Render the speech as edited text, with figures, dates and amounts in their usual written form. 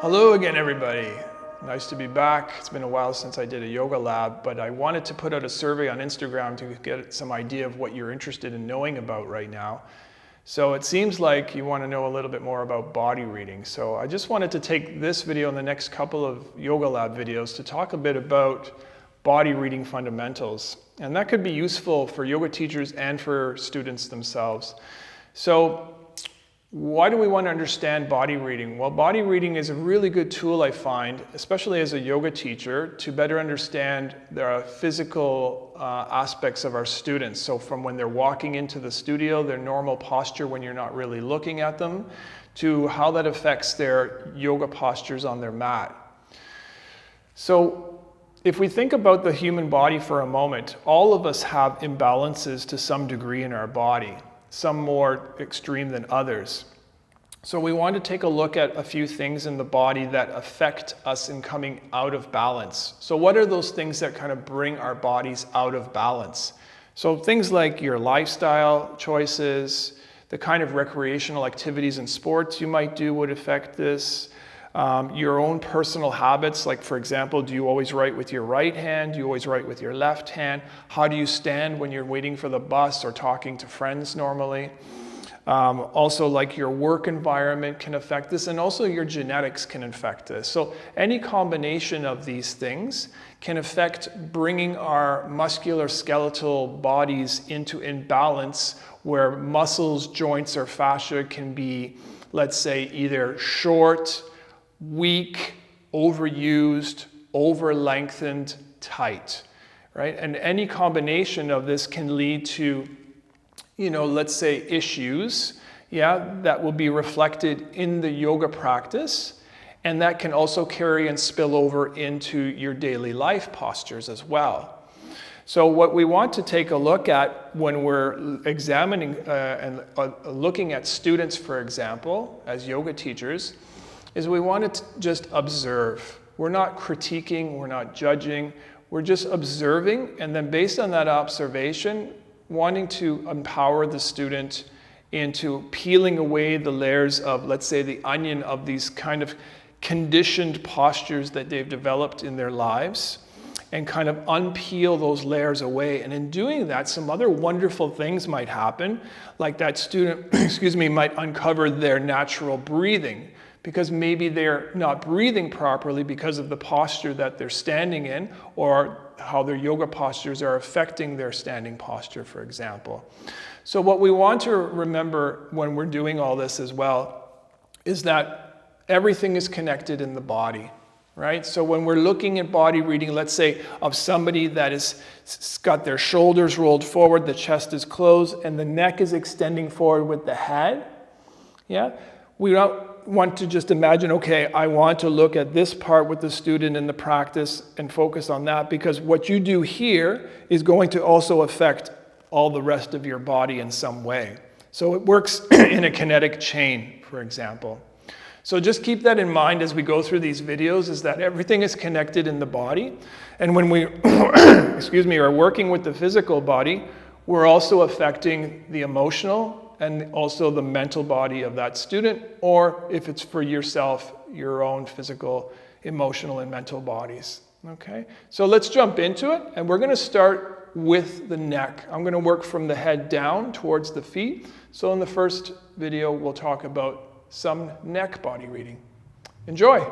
Hello again, everybody. Nice to be back. It's been a while since I did a yoga lab, but I wanted to put out a survey on Instagram to get some idea of what you're interested in knowing about right now. So it seems like you want to know a little bit more about body reading. So I just wanted to take this video and the next couple of yoga lab videos to talk a bit about body reading fundamentals. And that could be useful for yoga teachers and for students themselves. So why do we want to understand body reading? Well, body reading is a really good tool, I find, especially as a yoga teacher, to better understand the physical aspects of our students. So from when they're walking into the studio, their normal posture when you're not really looking at them, to how that affects their yoga postures on their mat. So if we think about the human body for a moment, all of us have imbalances to some degree in our body, some more extreme than others. So we want to take a look at a few things in the body that affect us in coming out of balance. So what are those things that kind of bring our bodies out of balance? So things like your lifestyle choices, the kind of recreational activities and sports you might do would affect this. Your own personal habits, like for example, do you always write with your right hand? Do you always write with your left hand? How do you stand when you're waiting for the bus or talking to friends normally? Also, like your work environment can affect this, and also your genetics can affect this. So any combination of these things can affect bringing our muscular skeletal bodies into imbalance, where muscles, joints, or fascia can be, let's say, either short, weak, overused, over-lengthened, tight, right? And any combination of this can lead to, let's say issues, that will be reflected in the yoga practice, and that can also carry and spill over into your daily life postures as well. So what we want to take a look at when we're examining and looking at students, for example, as yoga teachers, is we want to just observe. We're not critiquing, we're not judging, we're just observing, and then based on that observation, wanting to empower the student into peeling away the layers of, let's say, the onion of these kind of conditioned postures that they've developed in their lives, and kind of unpeel those layers away. And in doing that, some other wonderful things might happen, like that student, might uncover their natural breathing, because maybe they're not breathing properly because of the posture that they're standing in, or how their yoga postures are affecting their standing posture, for example. So what we want to remember when we're doing all this as well is that everything is connected in the body, right? So when we're looking at body reading, let's say of somebody that is got their shoulders rolled forward, the chest is closed, and the neck is extending forward with the head, we don't want to just imagine, okay, I want to look at this part with the student in the practice and focus on that, because what you do here is going to also affect all the rest of your body in some way. So it works in a kinetic chain, for example. So just keep that in mind as we go through these videos, is that everything is connected in the body. And when we are working with the physical body, we're also affecting the emotional and also the mental body of that student, or if it's for yourself, your own physical, emotional, and mental bodies. Okay, so let's jump into it, and we're going to start with the neck. I'm going to work from the head down towards the feet. So in the first video, we'll talk about some neck body reading. Enjoy!